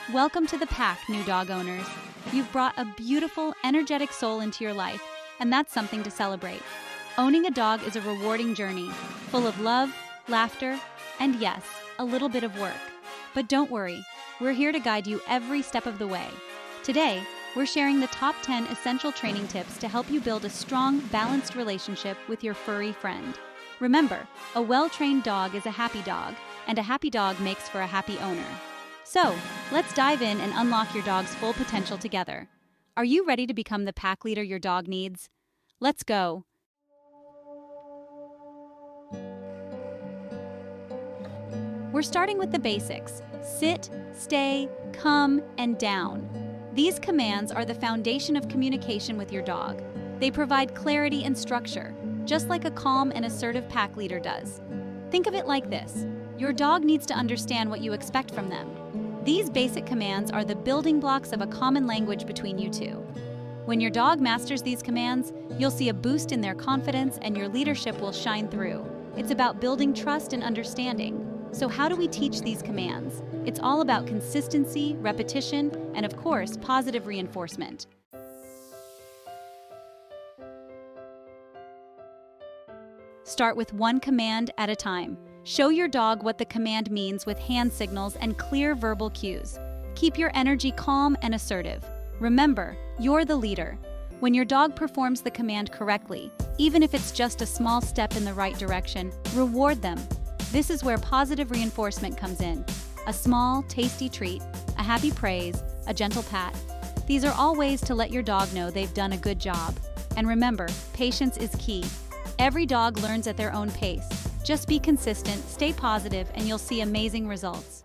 Welcome to the pack, new dog owners. You've brought a beautiful, energetic soul into your life, and that's something to celebrate. Owning a dog is a rewarding journey, full of love, laughter, and yes, a little bit of work. But don't worry, we're here to guide you every step of the way. Today, we're sharing the top 10 essential training tips to help you build a strong, balanced relationship with your furry friend. Remember, a well-trained dog is a happy dog, and a happy dog makes for a happy owner. So, let's dive in and unlock your dog's full potential together. Are you ready to become the pack leader your dog needs? Let's go! We're starting with the basics: sit, stay, come, and down. These commands are the foundation of communication with your dog. They provide clarity and structure, just like a calm and assertive pack leader does. Think of it like this: your dog needs to understand what you expect from them. These basic commands are the building blocks of a common language between you two. When your dog masters these commands, you'll see a boost in their confidence and your leadership will shine through. It's about building trust and understanding. So how do we teach these commands? It's all about consistency, repetition, and of course, positive reinforcement. Start with one command at a time. Show your dog what the command means with hand signals and clear verbal cues. Keep your energy calm and assertive. Remember, you're the leader. When your dog performs the command correctly, even if it's just a small step in the right direction, reward them. This is where positive reinforcement comes in. A small, tasty treat, a happy praise, a gentle pat. These are all ways to let your dog know they've done a good job. And remember, patience is key. Every dog learns at their own pace. Just be consistent, stay positive, and you'll see amazing results.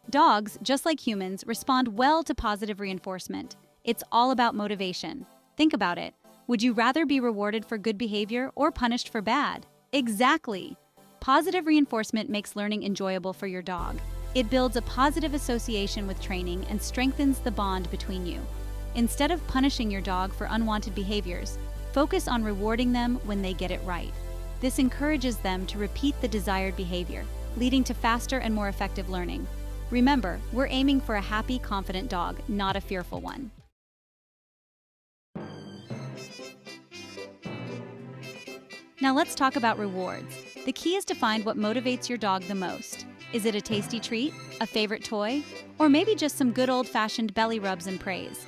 Dogs, just like humans, respond well to positive reinforcement. It's all about motivation. Think about it. Would you rather be rewarded for good behavior or punished for bad? Exactly! Positive reinforcement makes learning enjoyable for your dog. It builds a positive association with training and strengthens the bond between you. Instead of punishing your dog for unwanted behaviors, focus on rewarding them when they get it right. This encourages them to repeat the desired behavior, leading to faster and more effective learning. Remember, we're aiming for a happy, confident dog, not a fearful one. Now let's talk about rewards. The key is to find what motivates your dog the most. Is it a tasty treat, a favorite toy, or maybe just some good old-fashioned belly rubs and praise?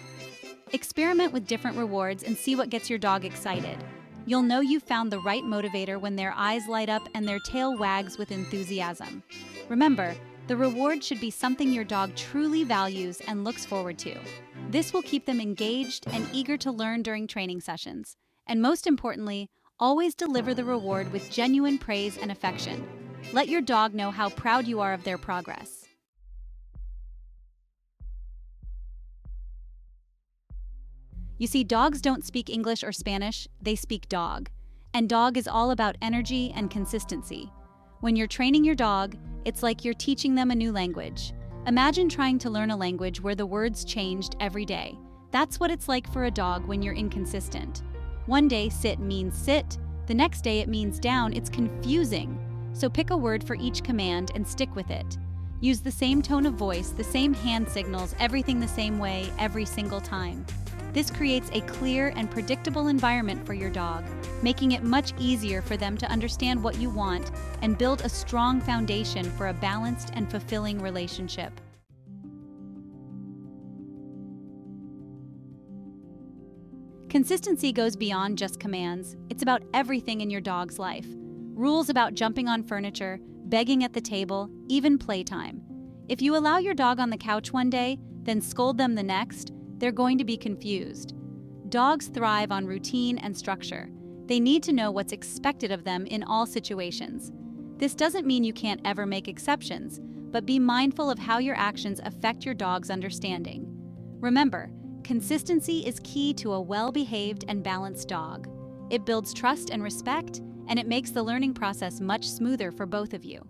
Experiment with different rewards and see what gets your dog excited. You'll know you've found the right motivator when their eyes light up and their tail wags with enthusiasm. Remember, the reward should be something your dog truly values and looks forward to. This will keep them engaged and eager to learn during training sessions. And most importantly, always deliver the reward with genuine praise and affection. Let your dog know how proud you are of their progress. You see, dogs don't speak English or Spanish, they speak dog. And dog is all about energy and consistency. When you're training your dog, it's like you're teaching them a new language. Imagine trying to learn a language where the words changed every day. That's what it's like for a dog when you're inconsistent. One day sit means sit, the next day it means down. It's confusing. So pick a word for each command and stick with it. Use the same tone of voice, the same hand signals, everything the same way every single time. This creates a clear and predictable environment for your dog, making it much easier for them to understand what you want and build a strong foundation for a balanced and fulfilling relationship. Consistency goes beyond just commands. It's about everything in your dog's life. Rules about jumping on furniture, begging at the table, even playtime. If you allow your dog on the couch one day, then scold them the next, they're going to be confused. Dogs thrive on routine and structure. They need to know what's expected of them in all situations. This doesn't mean you can't ever make exceptions, but be mindful of how your actions affect your dog's understanding. Remember, consistency is key to a well-behaved and balanced dog. It builds trust and respect, and it makes the learning process much smoother for both of you.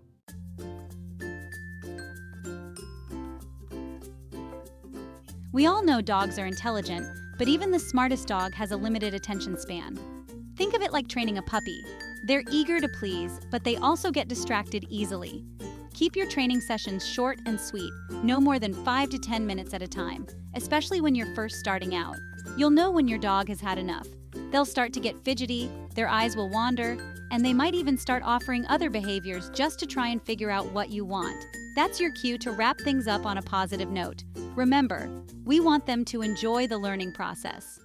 We all know dogs are intelligent, but even the smartest dog has a limited attention span. Think of it like training a puppy. They're eager to please, but they also get distracted easily. Keep your training sessions short and sweet, no more than 5 to 10 minutes at a time, especially when you're first starting out. You'll know when your dog has had enough. They'll start to get fidgety, their eyes will wander, and they might even start offering other behaviors just to try and figure out what you want. That's your cue to wrap things up on a positive note. Remember, we want them to enjoy the learning process.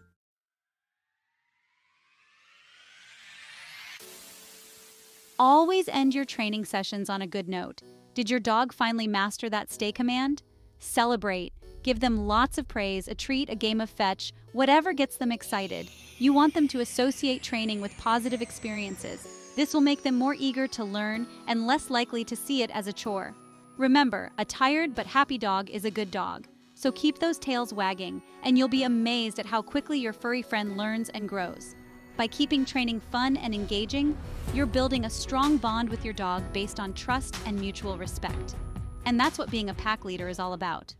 Always end your training sessions on a good note. Did your dog finally master that stay command? Celebrate. Give them lots of praise, a treat, a game of fetch, whatever gets them excited. You want them to associate training with positive experiences. This will make them more eager to learn and less likely to see it as a chore. Remember, a tired but happy dog is a good dog. So keep those tails wagging, and you'll be amazed at how quickly your furry friend learns and grows. By keeping training fun and engaging, you're building a strong bond with your dog based on trust and mutual respect. And that's what being a pack leader is all about.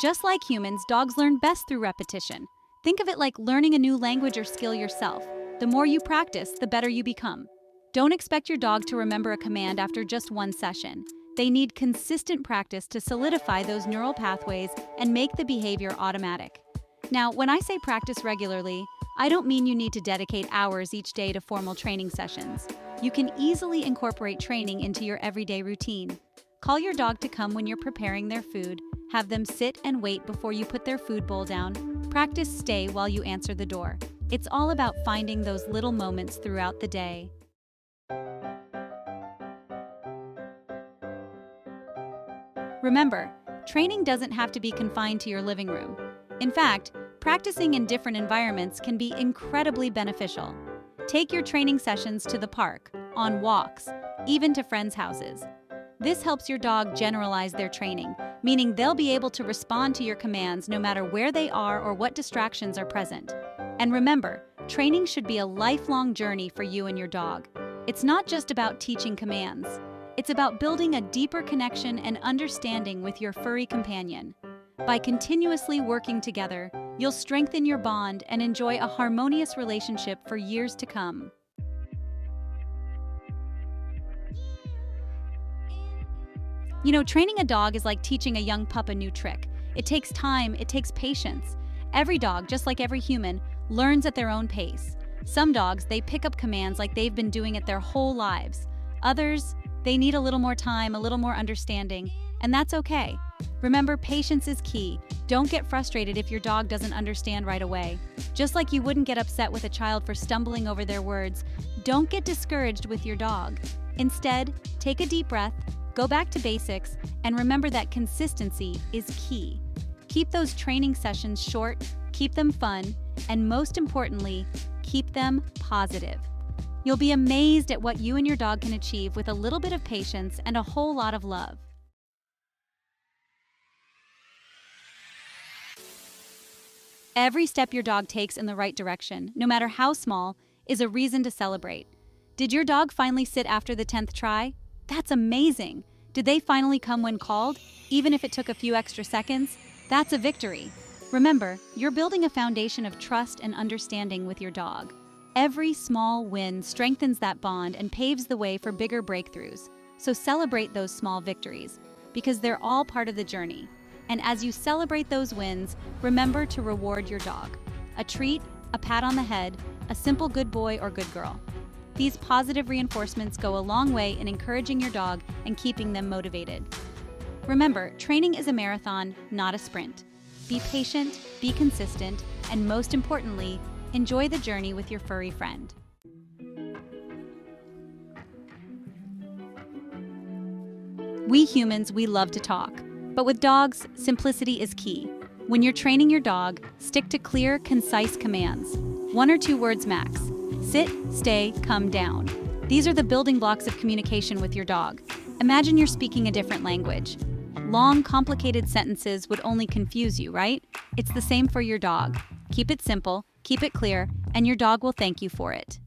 Just like humans, dogs learn best through repetition. Think of it like learning a new language or skill yourself. The more you practice, the better you become. Don't expect your dog to remember a command after just one session. They need consistent practice to solidify those neural pathways and make the behavior automatic. Now, when I say practice regularly, I don't mean you need to dedicate hours each day to formal training sessions. You can easily incorporate training into your everyday routine. Call your dog to come when you're preparing their food. Have them sit and wait before you put their food bowl down. Practice stay while you answer the door. It's all about finding those little moments throughout the day. Remember, training doesn't have to be confined to your living room. In fact, practicing in different environments can be incredibly beneficial. Take your training sessions to the park, on walks, even to friends' houses. This helps your dog generalize their training, meaning they'll be able to respond to your commands no matter where they are or what distractions are present. And remember, training should be a lifelong journey for you and your dog. It's not just about teaching commands. It's about building a deeper connection and understanding with your furry companion. By continuously working together, you'll strengthen your bond and enjoy a harmonious relationship for years to come. You know, training a dog is like teaching a young pup a new trick. It takes time, it takes patience. Every dog, just like every human, learns at their own pace. Some dogs, they pick up commands like they've been doing it their whole lives. Others, they need a little more time, a little more understanding, and that's okay. Remember, patience is key. Don't get frustrated if your dog doesn't understand right away. Just like you wouldn't get upset with a child for stumbling over their words, don't get discouraged with your dog. Instead, take a deep breath, go back to basics, and remember that consistency is key. Keep those training sessions short, keep them fun, and most importantly, keep them positive. You'll be amazed at what you and your dog can achieve with a little bit of patience and a whole lot of love. Every step your dog takes in the right direction, no matter how small, is a reason to celebrate. Did your dog finally sit after the 10th try? That's amazing! Did they finally come when called, even if it took a few extra seconds? That's a victory. Remember, you're building a foundation of trust and understanding with your dog. Every small win strengthens that bond and paves the way for bigger breakthroughs. So celebrate those small victories, because they're all part of the journey. And as you celebrate those wins, remember to reward your dog. A treat, a pat on the head, a simple good boy or good girl. These positive reinforcements go a long way in encouraging your dog and keeping them motivated. Remember, training is a marathon, not a sprint. Be patient, be consistent, and most importantly, enjoy the journey with your furry friend. We humans, we love to talk. But with dogs, simplicity is key. When you're training your dog, stick to clear, concise commands. 1 or 2 words max. Sit, stay, come down. These are the building blocks of communication with your dog. Imagine you're speaking a different language. Long, complicated sentences would only confuse you, right? It's the same for your dog. Keep it simple, keep it clear, and your dog will thank you for it.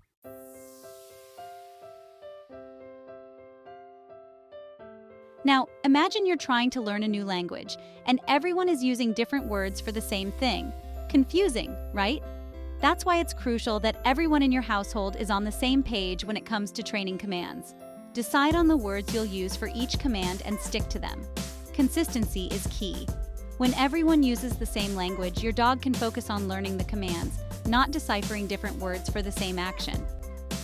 Now, imagine you're trying to learn a new language, and everyone is using different words for the same thing. Confusing, right? That's why it's crucial that everyone in your household is on the same page when it comes to training commands. Decide on the words you'll use for each command and stick to them. Consistency is key. When everyone uses the same language, your dog can focus on learning the commands, not deciphering different words for the same action.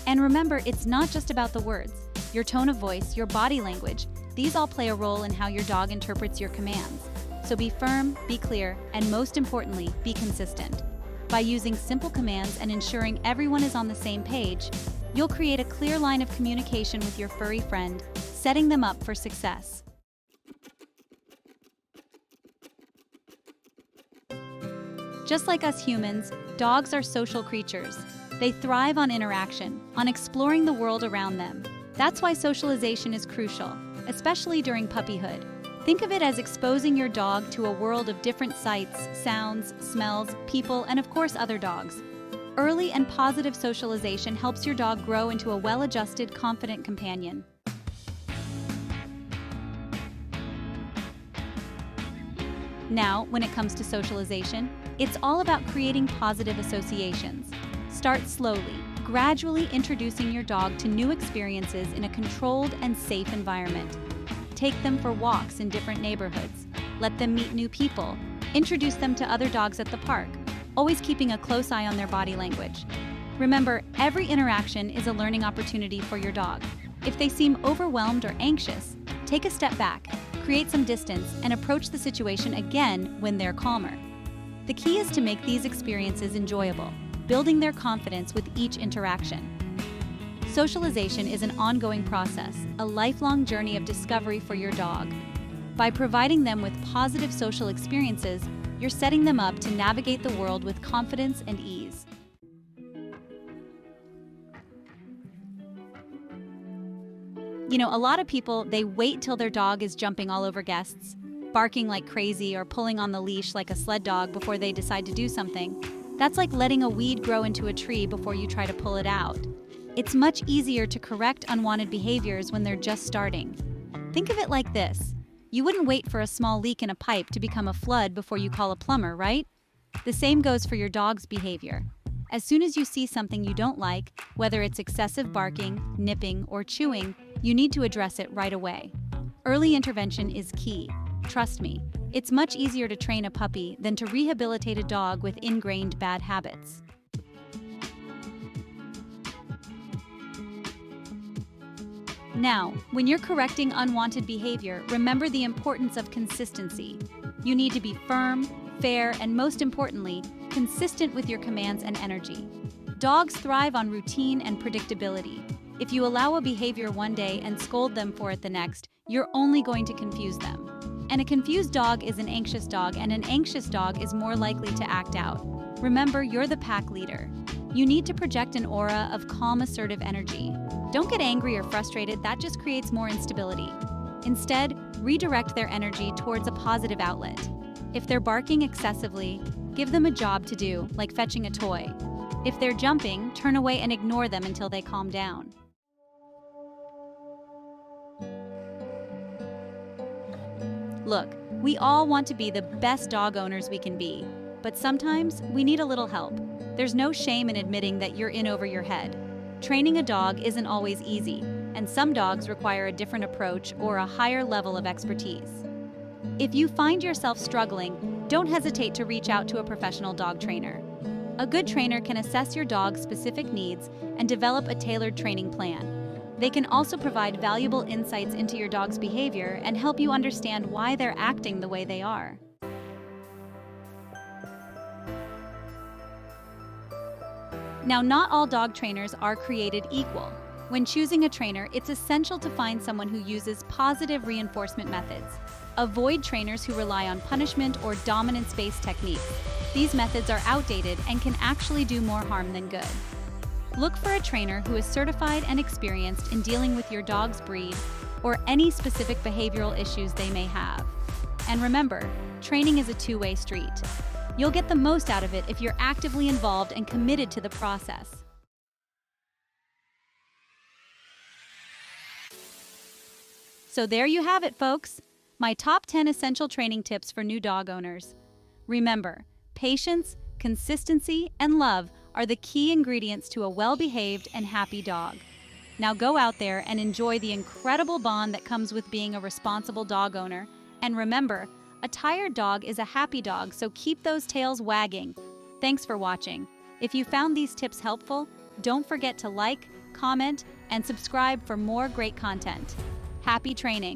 And remember, it's not just about the words. Your tone of voice, your body language, these all play a role in how your dog interprets your commands. So be firm, be clear, and most importantly, be consistent. By using simple commands and ensuring everyone is on the same page, you'll create a clear line of communication with your furry friend, setting them up for success. Just like us humans, dogs are social creatures. They thrive on interaction, on exploring the world around them. That's why socialization is crucial, especially during puppyhood. Think of it as exposing your dog to a world of different sights, sounds, smells, people, and of course other dogs. Early and positive socialization helps your dog grow into a well-adjusted, confident companion. Now, when it comes to socialization, it's all about creating positive associations. Start slowly, gradually introducing your dog to new experiences in a controlled and safe environment. Take them for walks in different neighborhoods. Let them meet new people. Introduce them to other dogs at the park, always keeping a close eye on their body language. Remember, every interaction is a learning opportunity for your dog. If they seem overwhelmed or anxious, take a step back, create some distance, and approach the situation again when they're calmer. The key is to make these experiences enjoyable, building their confidence with each interaction. Socialization is an ongoing process, a lifelong journey of discovery for your dog. By providing them with positive social experiences, you're setting them up to navigate the world with confidence and ease. A lot of people, they wait till their dog is jumping all over guests, barking like crazy or pulling on the leash like a sled dog before they decide to do something. That's like letting a weed grow into a tree before you try to pull it out. It's much easier to correct unwanted behaviors when they're just starting. Think of it like this. You wouldn't wait for a small leak in a pipe to become a flood before you call a plumber, right? The same goes for your dog's behavior. As soon as you see something you don't like, whether it's excessive barking, nipping, or chewing, you need to address it right away. Early intervention is key. Trust me, it's much easier to train a puppy than to rehabilitate a dog with ingrained bad habits. Now, when you're correcting unwanted behavior, remember the importance of consistency. You need to be firm, fair, and most importantly, consistent with your commands and energy. Dogs thrive on routine and predictability. If you allow a behavior one day and scold them for it the next, you're only going to confuse them. And a confused dog is an anxious dog, and an anxious dog is more likely to act out. Remember, you're the pack leader. You need to project an aura of calm, assertive energy. Don't get angry or frustrated, that just creates more instability. Instead, redirect their energy towards a positive outlet. If they're barking excessively, give them a job to do, like fetching a toy. If they're jumping, turn away and ignore them until they calm down. Look, we all want to be the best dog owners we can be, but sometimes we need a little help. There's no shame in admitting that you're in over your head. Training a dog isn't always easy, and some dogs require a different approach or a higher level of expertise. If you find yourself struggling, don't hesitate to reach out to a professional dog trainer. A good trainer can assess your dog's specific needs and develop a tailored training plan. They can also provide valuable insights into your dog's behavior and help you understand why they're acting the way they are. Now, not all dog trainers are created equal. When choosing a trainer, it's essential to find someone who uses positive reinforcement methods. Avoid trainers who rely on punishment or dominance-based techniques. These methods are outdated and can actually do more harm than good. Look for a trainer who is certified and experienced in dealing with your dog's breed or any specific behavioral issues they may have. And remember, training is a two-way street. You'll get the most out of it if you're actively involved and committed to the process. So there you have it, folks. My top 10 essential training tips for new dog owners. Remember, patience, Consistency and love are the key ingredients to a well-behaved and happy dog. Now go out there and enjoy the incredible bond that comes with being a responsible dog owner. And remember, a tired dog is a happy dog, so keep those tails wagging. Thanks for watching. If you found these tips helpful, don't forget to like, comment, and subscribe for more great content. Happy training!